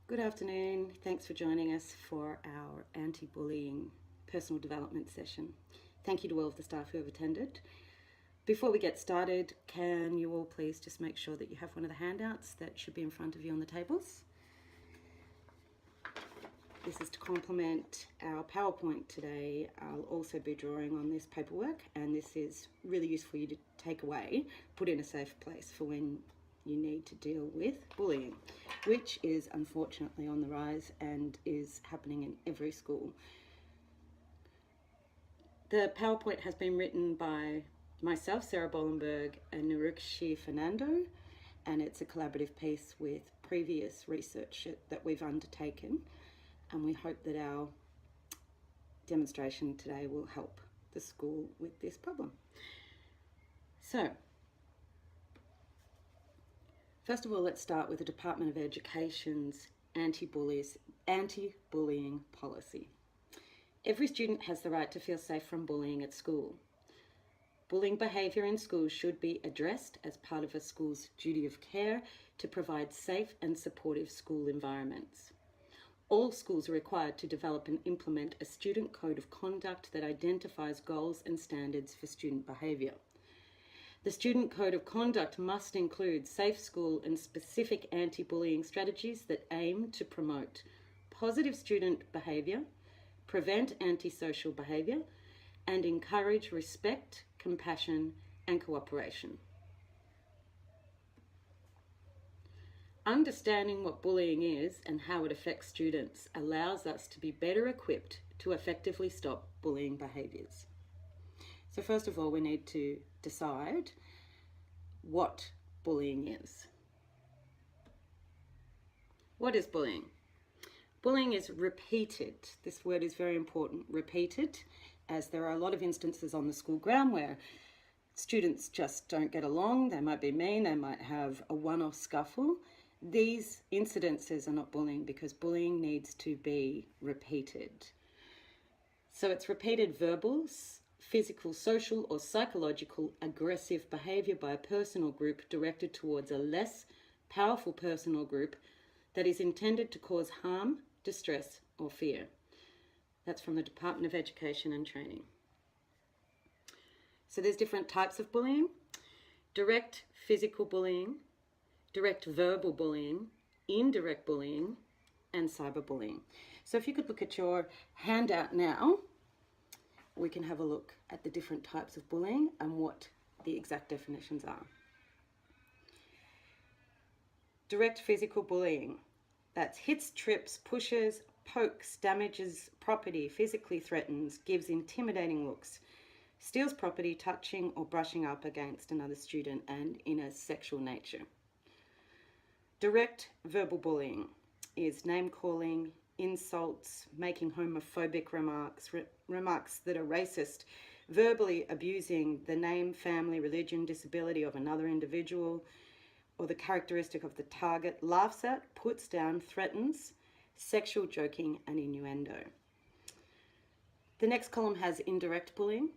Good afternoon. Thanks for joining us for our anti-bullying personal development session. Thank you to all of the staff who have attended. Before we get started, can you all please just make sure that you have one of the handouts that should be in front of you on the tables? This is to complement our PowerPoint today. I'll also be drawing on this paperwork, and this is really useful for you to take away, put in a safe place for when you need to deal with bullying, which is unfortunately on the rise and is happening in every school. The PowerPoint has been written by myself, Sarah Bollenberg, and Nirukshi, Fernando, and it's a collaborative piece with previous research that we've undertaken, and we hope that our demonstration today will help the school with this problem. So, first of all, let's start with the Department of Education's anti-bullying policy. Every student has the right to feel safe from bullying at school. Bullying behaviour in schools should be addressed as part of a school's duty of care to provide safe and supportive school environments. All schools are required to develop and implement a student code of conduct that identifies goals and standards for student behaviour. The student code of conduct must include safe school and specific anti-bullying strategies that aim to promote positive student behaviour, prevent antisocial behaviour, and encourage respect, compassion, and cooperation. Understanding what bullying is and how it affects students allows us to be better equipped to effectively stop bullying behaviours. So first of all, we need to decide what bullying is. What is bullying? Bullying is repeated. This word is very important, repeated, as there are a lot of instances on the school ground where students just don't get along. They might be mean, they might have a one-off scuffle. These incidences are not bullying because bullying needs to be repeated. So it's repeated verbals, physical, social, or psychological aggressive behaviour by a person or group directed towards a less powerful person or group that is intended to cause harm, distress, or fear. That's from the Department of Education and Training. So there's different types of bullying: direct physical bullying, direct verbal bullying, indirect bullying, and cyberbullying. So if you could look at your handout now, we can have a look at the different types of bullying and what the exact definitions are. Direct physical bullying. That's hits, trips, pushes, pokes, damages property, physically threatens, gives intimidating looks, steals property, touching or brushing up against another student, and in a sexual nature. Direct verbal bullying is name-calling, insults, making homophobic remarks, remarks that are racist, verbally abusing the name, family, religion, disability of another individual, or the characteristic of the target, laughs at, puts down, threatens, sexual joking, and innuendo. The next column has indirect bullying,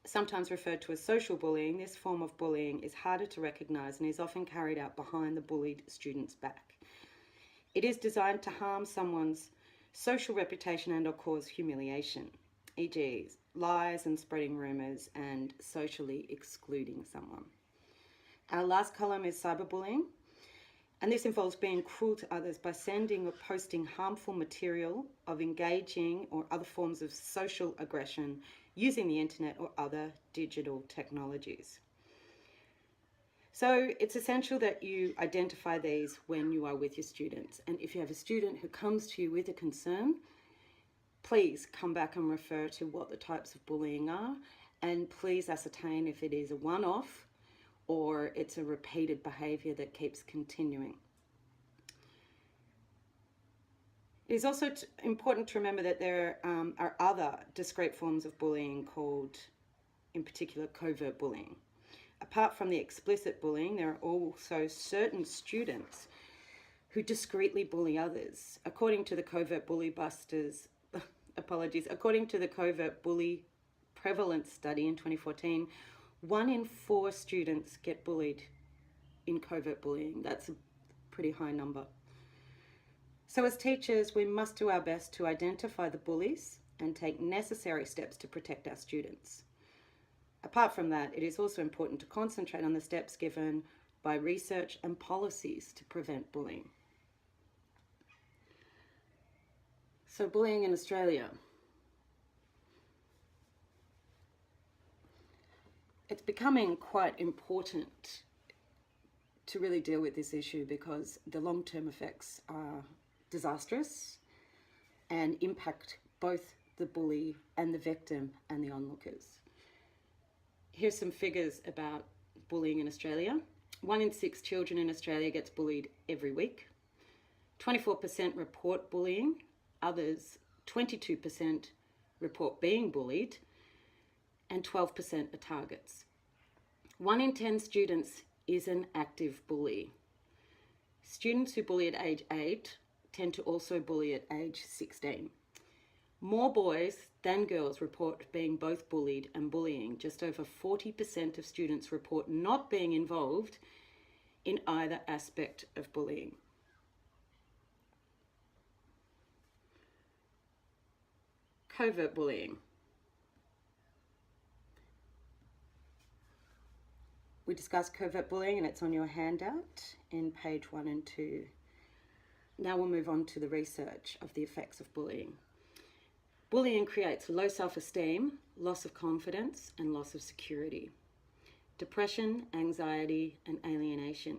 sometimes referred to as social bullying. This form of bullying is harder to recognise and is often carried out behind the bullied student's back. It is designed to harm someone's social reputation and or cause humiliation, e.g. lies and spreading rumours and socially excluding someone. Our last column is cyberbullying, and this involves being cruel to others by sending or posting harmful material, of engaging or other forms of social aggression using the internet or other digital technologies. So it's essential that you identify these when you are with your students. And if you have a student who comes to you with a concern, please come back and refer to what the types of bullying are, and please ascertain if it is a one-off or it's a repeated behaviour that keeps continuing. It is also important to remember that there are other discrete forms of bullying called, in particular, covert bullying. Apart from the explicit bullying, there are also certain students who discreetly bully others. According to the Covert Bully Busters, according to the Covert Bully Prevalence Study in 2014, 1 in 4 students get bullied in covert bullying. That's a pretty high number. So as teachers, we must do our best to identify the bullies and take necessary steps to protect our students. Apart from that, it is also important to concentrate on the steps given by research and policies to prevent bullying. So bullying in Australia. It's becoming quite important to really deal with this issue because the long-term effects are disastrous and impact both the bully and the victim and the onlookers. Here's some figures about bullying in Australia. 1 in 6 children in Australia gets bullied every week. 24% report bullying. Others, 22%, report being bullied, and 12% are targets. 1 in 10 students is an active bully. Students who bully at age 8 tend to also bully at age 16. More boys than girls report being both bullied and bullying. Just over 40% of students report not being involved in either aspect of bullying. Covert bullying. We discussed covert bullying and it's on your handout in page 1 and 2. Now we'll move on to the research of the effects of bullying. Bullying creates low self-esteem, loss of confidence, and loss of security. Depression, anxiety, and alienation.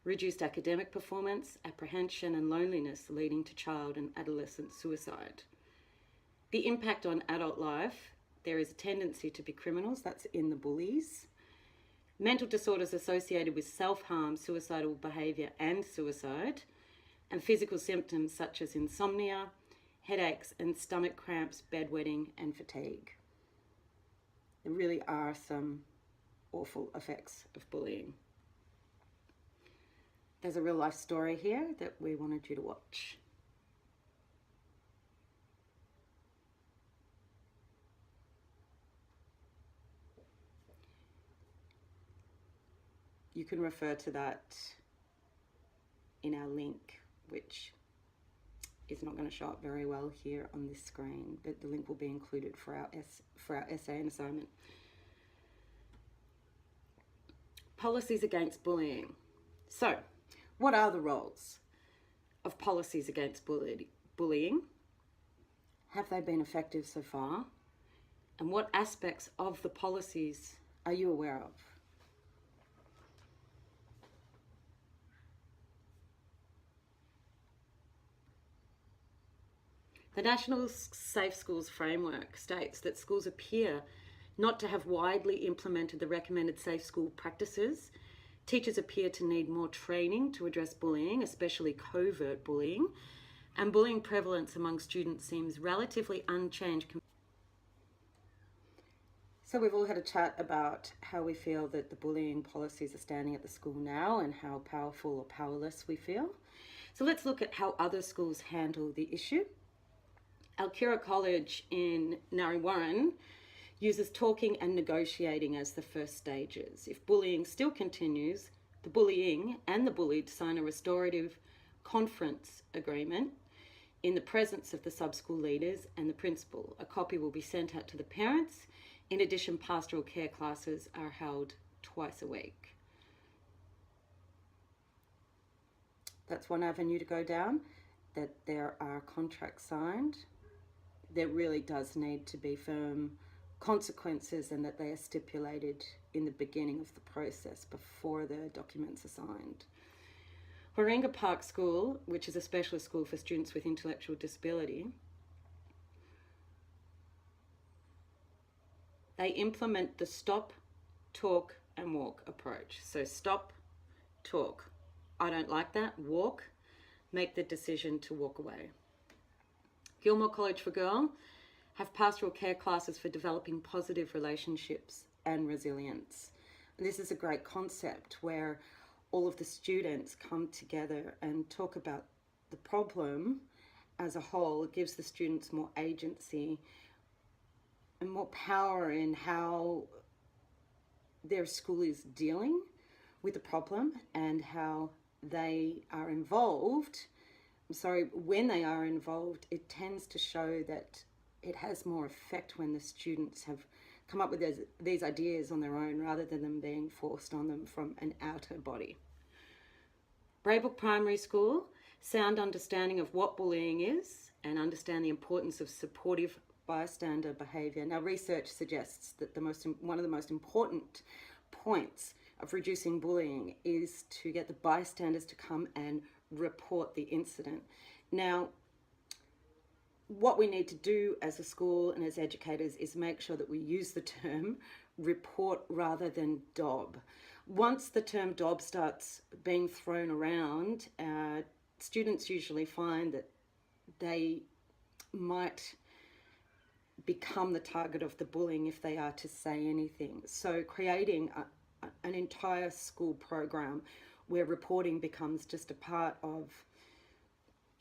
Reduced academic performance, apprehension, and loneliness leading to child and adolescent suicide. The impact on adult life, there is a tendency to be criminals, that's in the bullies. Mental disorders associated with self-harm, suicidal behaviour and suicide, and physical symptoms such as insomnia, headaches and stomach cramps, bedwetting and fatigue. There really are some awful effects of bullying. There's a real life story here that we wanted you to watch. You can refer to that in our link, which is not going to show up very well here on this screen, but the link will be included for our essay and assignment. Policies against bullying. So, what are the roles of policies against bullying? Have they been effective so far? And what aspects of the policies are you aware of? The National Safe Schools Framework states that schools appear not to have widely implemented the recommended safe school practices. Teachers appear to need more training to address bullying, especially covert bullying, and bullying prevalence among students seems relatively unchanged. So we've all had a chat about how we feel that the bullying policies are standing at the school now and how powerful or powerless we feel. So let's look at how other schools handle the issue. Alkira College in Nirukshi uses talking and negotiating as the first stages. If bullying still continues, the bullying and the bullied sign a restorative conference agreement in the presence of the sub-school leaders and the principal. A copy will be sent out to the parents. In addition, pastoral care classes are held twice a week. That's one avenue to go down, that there are contracts signed. There really does need to be firm consequences and that they are stipulated in the beginning of the process before the documents are signed. Warringah Park School, which is a specialist school for students with intellectual disability, they implement the stop, talk and walk approach. So stop, talk. I don't like that. Walk. Make the decision to walk away. Gilmore College for Girl have pastoral care classes for developing positive relationships and resilience. And this is a great concept where all of the students come together and talk about the problem as a whole. It gives the students more agency and more power in how their school is dealing with the problem and how they are involved when they are involved, it tends to show that it has more effect when the students have come up with these ideas on their own rather than them being forced on them from an outer body. Braybrook Primary School, sound understanding of what bullying is and understand the importance of supportive bystander behaviour. Now, research suggests that one of the most important points of reducing bullying is to get the bystanders to come and report the incident. Now, what we need to do as a school and as educators is make sure that we use the term report rather than dob. Once the term dob starts being thrown around, students usually find that they might become the target of the bullying if they are to say anything. So creating an entire school program where reporting becomes just a part of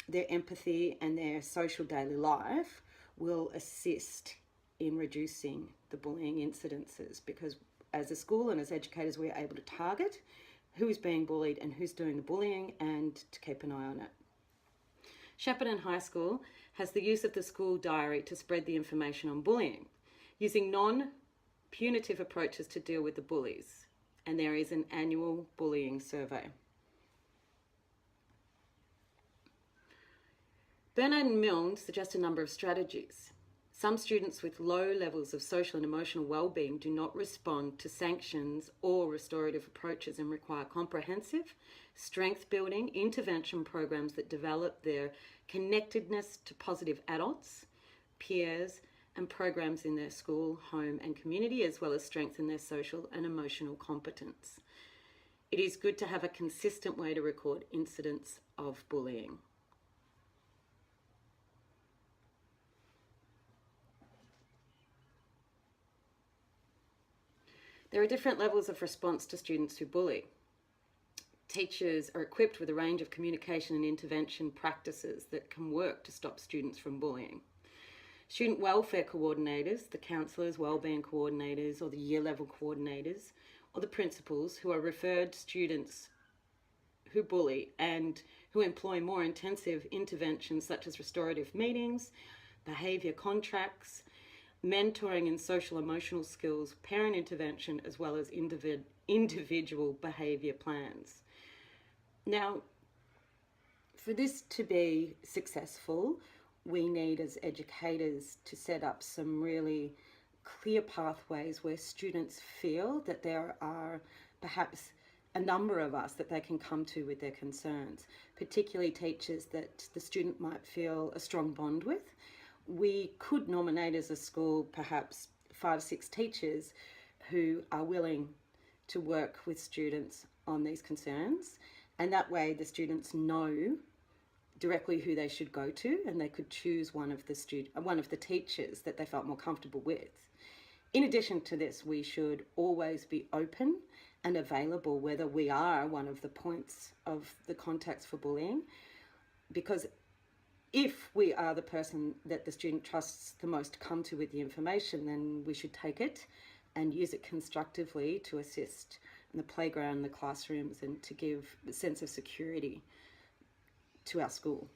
their empathy and their social daily life will assist in reducing the bullying incidences, because as a school and as educators we are able to target who is being bullied and who's doing the bullying and to keep an eye on it. Shepparton High School has the use of the school diary to spread the information on bullying, using non-punitive approaches to deal with the bullies, and there is an annual bullying survey. Bernard and Milne suggest a number of strategies. Some students with low levels of social and emotional well-being do not respond to sanctions or restorative approaches and require comprehensive, strength-building intervention programs that develop their connectedness to positive adults, peers, and programs in their school, home, and community, as well as strengthen their social and emotional competence. It is good to have a consistent way to record incidents of bullying. There are different levels of response to students who bully. Teachers are equipped with a range of communication and intervention practices that can work to stop students from bullying. Student welfare coordinators, the counsellors, wellbeing coordinators, or the year level coordinators, or the principals who are referred students who bully and who employ more intensive interventions such as restorative meetings, behaviour contracts, mentoring in social emotional skills, parent intervention, as well as individual behaviour plans. Now, for this to be successful, we need as educators to set up some really clear pathways where students feel that there are perhaps a number of us that they can come to with their concerns, particularly teachers that the student might feel a strong bond with. We could nominate as a school perhaps 5 or 6 teachers who are willing to work with students on these concerns, and that way the students know directly who they should go to, and they could choose one of the teachers that they felt more comfortable with. In addition to this, we should always be open and available whether we are one of the points of the contacts for bullying, because if we are the person that the student trusts the most to come to with the information, then we should take it and use it constructively to assist in the playground, the classrooms, and to give a sense of security to our school.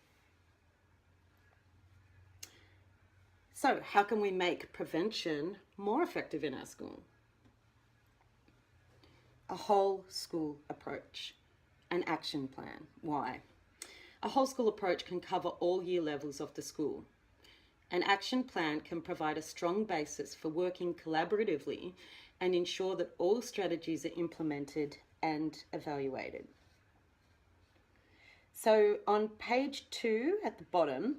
So, how can we make prevention more effective in our school? A whole school approach, an action plan. Why? A whole school approach can cover all year levels of the school. An action plan can provide a strong basis for working collaboratively and ensure that all strategies are implemented and evaluated. So on page 2 at the bottom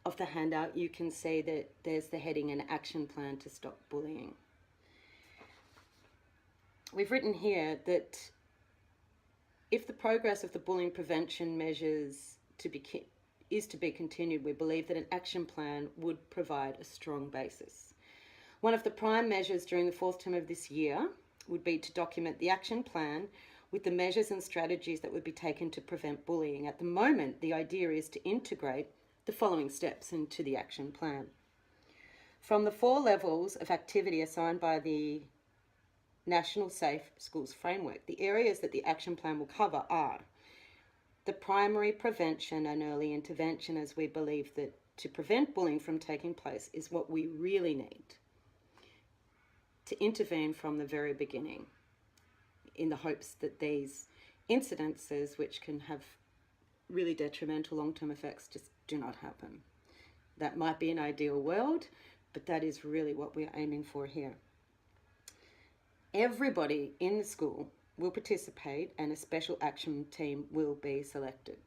of the handout, you can see that there's the heading, an action plan to stop bullying. We've written here that if the progress of the bullying prevention measures is to be continued, we believe that an action plan would provide a strong basis. One of the prime measures during the 4th term of this year would be to document the action plan with the measures and strategies that would be taken to prevent bullying. At the moment, the idea is to integrate the following steps into the action plan. From the 4 levels of activity assigned by the National Safe Schools Framework, the areas that the action plan will cover are the primary prevention and early intervention, as we believe that to prevent bullying from taking place is what we really need to intervene from the very beginning, in the hopes that these incidences, which can have really detrimental long-term effects, just do not happen. That might be an ideal world, but that is really what we're aiming for here. Everybody in the school will participate and a special action team will be selected.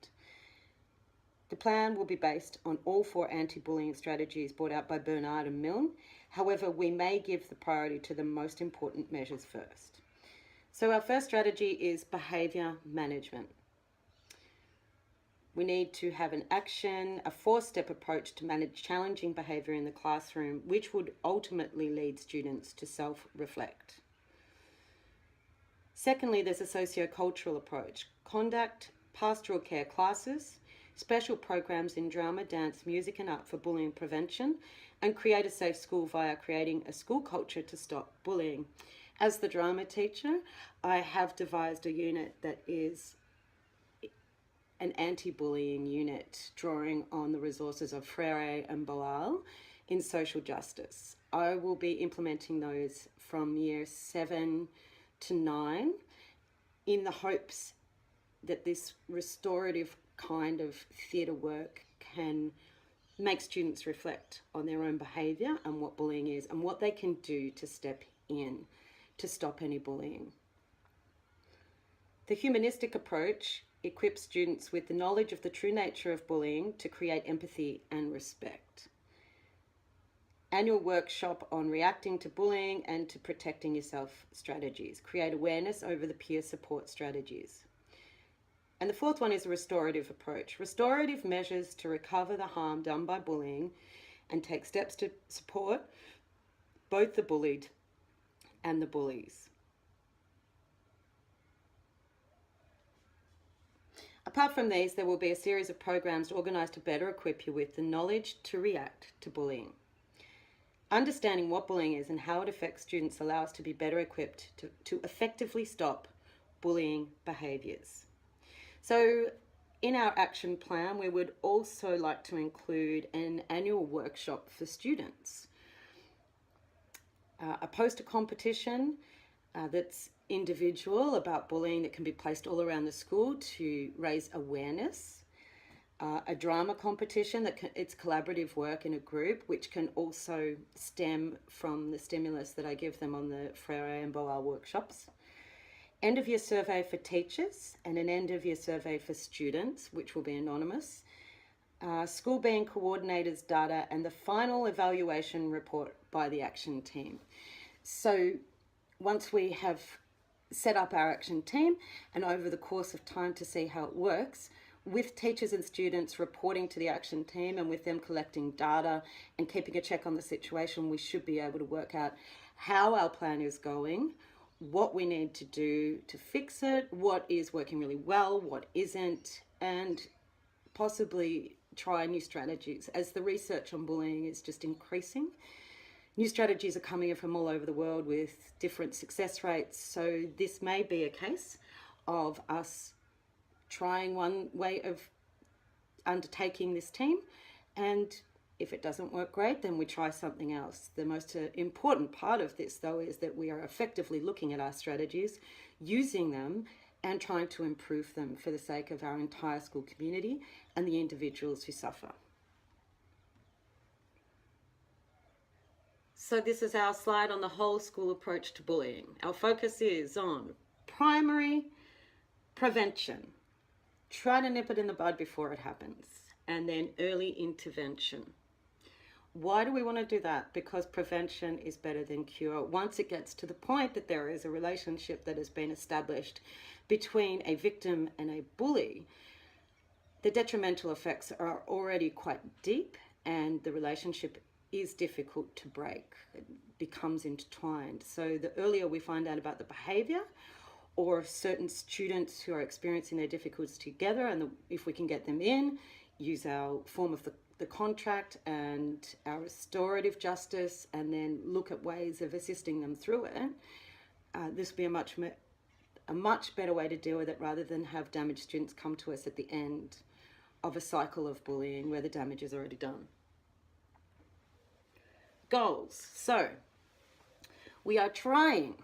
The plan will be based on all 4 anti-bullying strategies brought out by Bernard and Milne. However, we may give the priority to the most important measures first. So our first strategy is behaviour management. We need to have an action, a 4-step approach to manage challenging behaviour in the classroom, which would ultimately lead students to self-reflect. Secondly, there's a socio-cultural approach. Conduct pastoral care classes, special programs in drama, dance, music and art for bullying prevention, and create a safe school via creating a school culture to stop bullying. As the drama teacher, I have devised a unit that is an anti-bullying unit, drawing on the resources of Freire and Boal in social justice. I will be implementing those from year 7 to 9 in the hopes that this restorative kind of theatre work can make students reflect on their own behaviour and what bullying is and what they can do to step in to stop any bullying. The humanistic approach equips students with the knowledge of the true nature of bullying to create empathy and respect. Annual workshop on reacting to bullying and to protecting yourself strategies. Create awareness over the peer support strategies. And the 4th one is a restorative approach. Restorative measures to recover the harm done by bullying and take steps to support both the bullied and the bullies. Apart from these, there will be a series of programs organised to better equip you with the knowledge to react to bullying. Understanding what bullying is and how it affects students allow us to be better equipped to effectively stop bullying behaviours. So in our action plan, we would also like to include an annual workshop for students, a poster competition that's individual about bullying that can be placed all around the school to raise awareness, a drama competition it's collaborative work in a group, which can also stem from the stimulus that I give them on the Freire and Boal workshops. End of year survey for teachers and an end of year survey for students, which will be anonymous. School being coordinators data and the final evaluation report by the action team. So once we have set up our action team and over the course of time to see how it works, with teachers and students reporting to the action team and with them collecting data and keeping a check on the situation, we should be able to work out how our plan is going, what we need to do to fix it, what is working really well, what isn't, and possibly try new strategies. As the research on bullying is just increasing, new strategies are coming in from all over the world with different success rates. So this may be a case of us trying one way of undertaking this team, and if it doesn't work great, then we try something else. The most important part of this, though, is that we are effectively looking at our strategies, using them, and trying to improve them for the sake of our entire school community and the individuals who suffer. So this is our slide on the whole school approach to bullying. Our focus is on primary prevention. Try to nip it in the bud before it happens. And then early intervention. Why do we want to do that? Because prevention is better than cure. Once it gets to the point that there is a relationship that has been established between a victim and a bully, the detrimental effects are already quite deep and the relationship is difficult to break. It becomes intertwined. So the earlier we find out about the behaviour or certain students who are experiencing their difficulties together, and if we can get them in, use our form of the contract and our restorative justice, and then look at ways of assisting them through it, this will be a a much better way to deal with it rather than have damaged students come to us at the end of a cycle of bullying where the damage is already done. Goals. So we are trying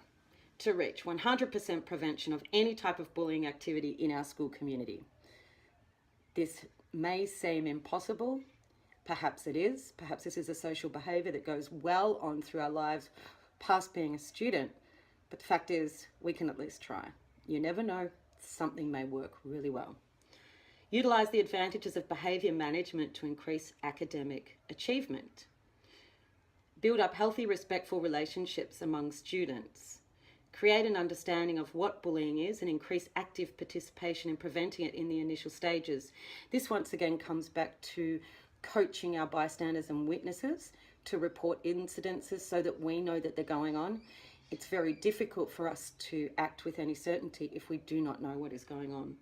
to reach 100% prevention of any type of bullying activity in our school community. This may seem impossible. Perhaps it is. Perhaps this is a social behaviour that goes well on through our lives past being a student. But the fact is, we can at least try. You never know, something may work really well. Utilise the advantages of behaviour management to increase academic achievement. Build up healthy, respectful relationships among students. Create an understanding of what bullying is and increase active participation in preventing it in the initial stages. This once again comes back to coaching our bystanders and witnesses to report incidences so that we know that they're going on. It's very difficult for us to act with any certainty if we do not know what is going on.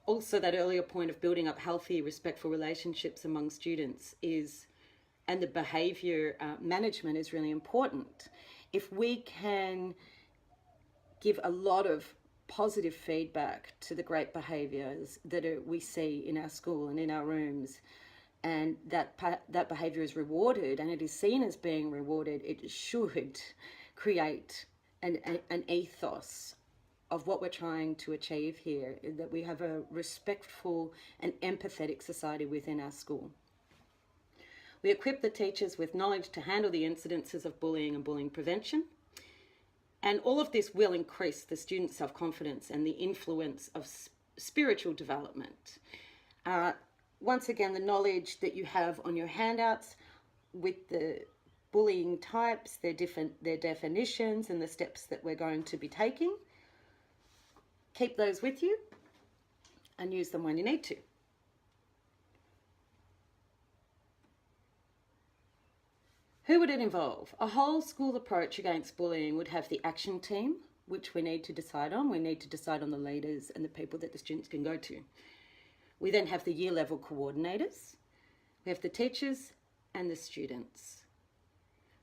Also, that earlier point of building up healthy, respectful relationships among students and the behaviour management is really important. If we can give a lot of positive feedback to the great behaviours that we see in our school and in our rooms, and that behaviour is rewarded and it is seen as being rewarded, it should create an ethos of what we're trying to achieve here, that we have a respectful and empathetic society within our school. We equip the teachers with knowledge to handle the incidences of bullying and bullying prevention. And all of this will increase the students' self-confidence and the influence of spiritual development. Once again, the knowledge that you have on your handouts with the bullying types, their definitions and the steps that we're going to be taking. Keep those with you and use them when you need to. Who would it involve? A whole school approach against bullying would have the action team, which we need to decide on. We need to decide on the leaders and the people that the students can go to. We then have the year level coordinators. We have the teachers and the students.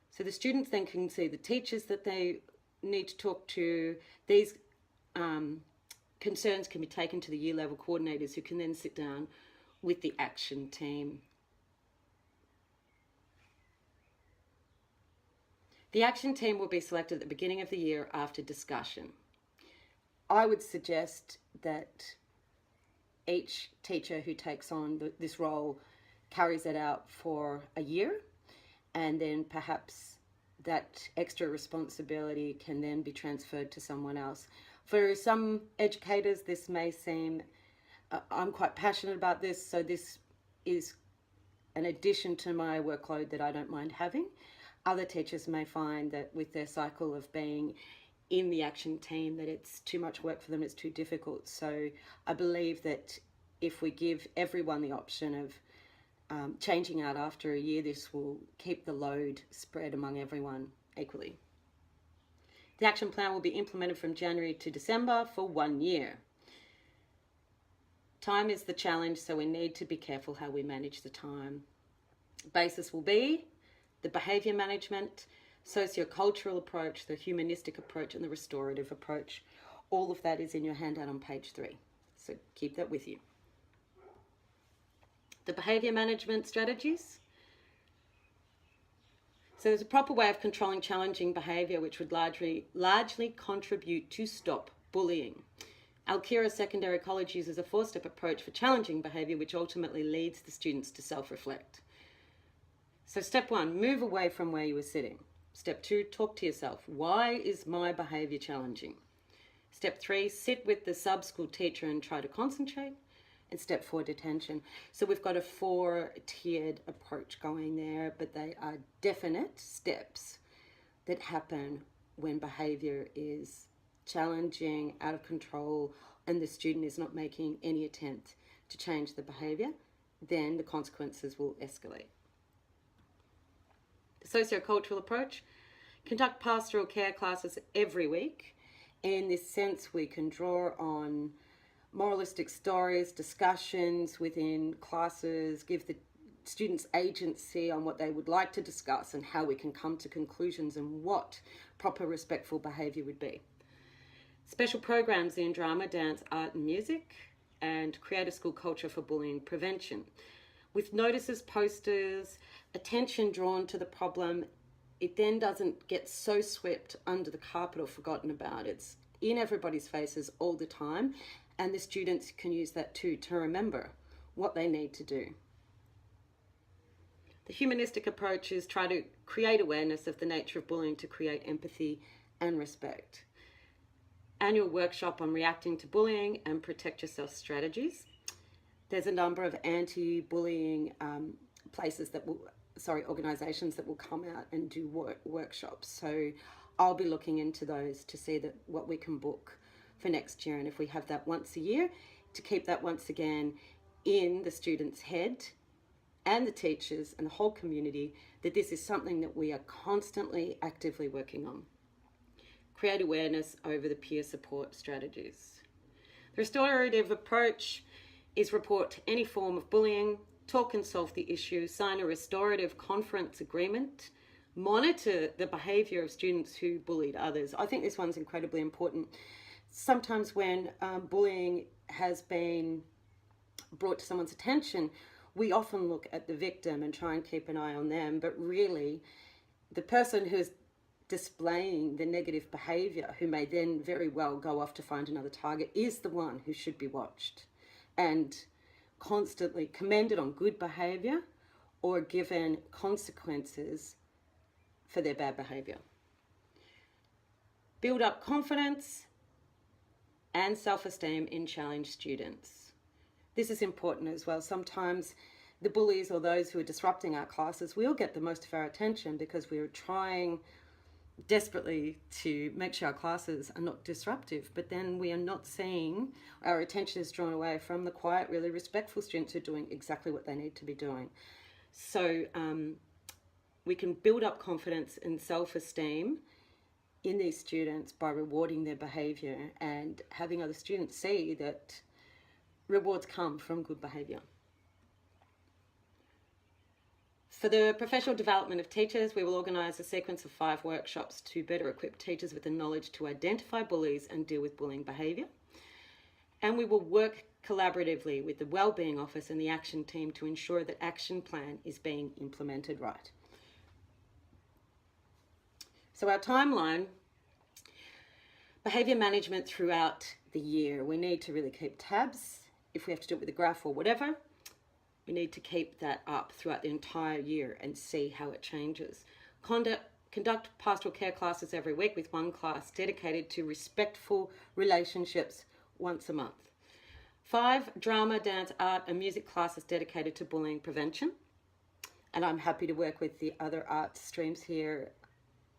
So the students then can see the teachers that they need to talk to. These concerns can be taken to the year level coordinators, who can then sit down with the action team. The action team will be selected at the beginning of the year after discussion. I would suggest that each teacher who takes on this role carries it out for a year, and then perhaps that extra responsibility can then be transferred to someone else. For some educators, this may seem, I'm quite passionate about this, so this is an addition to my workload that I don't mind having. Other teachers may find that with their cycle of being in the action team that it's too much work for them, it's too difficult. So I believe that if we give everyone the option of changing out after a year, this will keep the load spread among everyone equally. The action plan will be implemented from January to December for 1 year. Time is the challenge, so we need to be careful how we manage the time. Basis will be the behaviour management, socio-cultural approach, the humanistic approach and the restorative approach. All of that is in your handout on page 3, so keep that with you. The behaviour management strategies. So there's a proper way of controlling challenging behaviour which would largely contribute to stop bullying. Alkira Secondary College uses a 4-step approach for challenging behaviour which ultimately leads the students to self-reflect. So step 1, move away from where you were sitting. Step 2, talk to yourself. Why is my behaviour challenging? Step 3, sit with the sub-school teacher and try to concentrate. And step 4, detention. So we've got a 4-tiered approach going there, but they are definite steps that happen when behaviour is challenging, out of control, and the student is not making any attempt to change the behaviour. Then the consequences will escalate. The socio-cultural approach. Conduct pastoral care classes every week. In this sense, we can draw on moralistic stories, discussions within classes, give the students agency on what they would like to discuss and how we can come to conclusions and what proper respectful behaviour would be. Special programs in drama, dance, art and music, and create a school culture for bullying prevention. With notices, posters, attention drawn to the problem, it then doesn't get so swept under the carpet or forgotten about. It's in everybody's faces all the time, and the students can use that too to remember what they need to do. The humanistic approach is try to create awareness of the nature of bullying to create empathy and respect. Annual workshop on reacting to bullying and protect yourself strategies. There's a number of anti-bullying organisations that will come out and do workshops. So I'll be looking into those to see what we can book for next year, and if we have that once a year, to keep that once again in the students' head and the teachers and the whole community, that this is something that we are constantly actively working on. Create awareness over the peer support strategies. The restorative approach is report any form of bullying, talk and solve the issue, sign a restorative conference agreement, monitor the behaviour of students who bullied others. I think this one's incredibly important. Sometimes when bullying has been brought to someone's attention, we often look at the victim and try and keep an eye on them, but really the person who's displaying the negative behaviour, who may then very well go off to find another target, is the one who should be watched and constantly commended on good behaviour or given consequences for their bad behaviour. Build up confidence and self-esteem in challenged students. This is important as well. Sometimes the bullies or those who are disrupting our classes will get the most of our attention because we are trying desperately to make sure our classes are not disruptive, but then we are not seeing, our attention is drawn away from the quiet, really respectful students who are doing exactly what they need to be doing. So we can build up confidence and self-esteem in these students by rewarding their behaviour and having other students see that rewards come from good behaviour. For the professional development of teachers, we will organise a sequence of 5 workshops to better equip teachers with the knowledge to identify bullies and deal with bullying behaviour. And we will work collaboratively with the Wellbeing Office and the Action Team to ensure that Action Plan is being implemented right. So our timeline, behaviour management throughout the year. We need to really keep tabs. If we have to do it with a graph or whatever, we need to keep that up throughout the entire year and see how it changes. Conduct pastoral care classes every week, with one class dedicated to respectful relationships once a month. 5 drama, dance, art and music classes dedicated to bullying prevention. And I'm happy to work with the other art streams here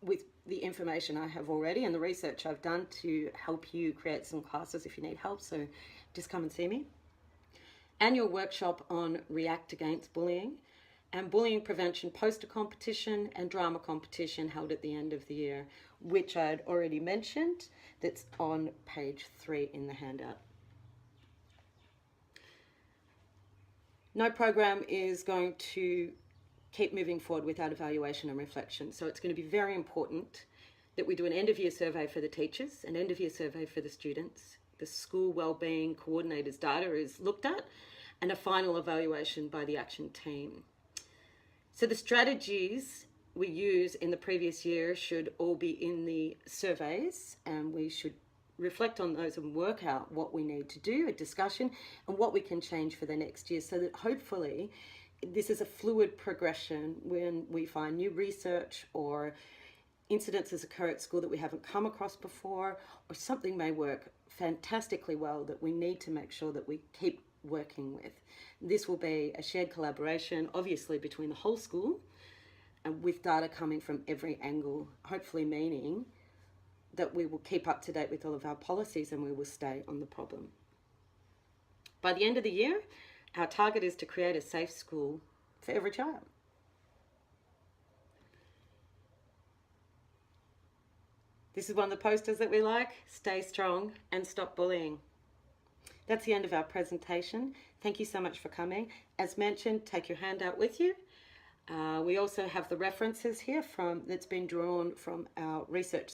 with the information I have already and the research I've done to help you create some classes if you need help. So just come and see me. Annual workshop on React Against Bullying, and bullying prevention poster competition and drama competition held at the end of the year, which I'd already mentioned. That's on page 3 in the handout. No program is going to keep moving forward without evaluation and reflection. So it's going to be very important that we do an end-of-year survey for the teachers, an end-of-year survey for the students. The school wellbeing coordinator's data is looked at, and a final evaluation by the action team. So the strategies we use in the previous year should all be in the surveys, and we should reflect on those and work out what we need to do, a discussion, and what we can change for the next year, so that hopefully this is a fluid progression. When we find new research or incidences occur at school that we haven't come across before, or something may work fantastically well that we need to make sure that we keep working with. This will be a shared collaboration, obviously, between the whole school and with data coming from every angle, hopefully meaning that we will keep up to date with all of our policies and we will stay on the problem. By the end of the year, our target is to create a safe school for every child. This is one of the posters that we like: stay strong and stop bullying. That's the end of our presentation. Thank you so much for coming. As mentioned, take your handout with you. We also have the references here that's been drawn from our research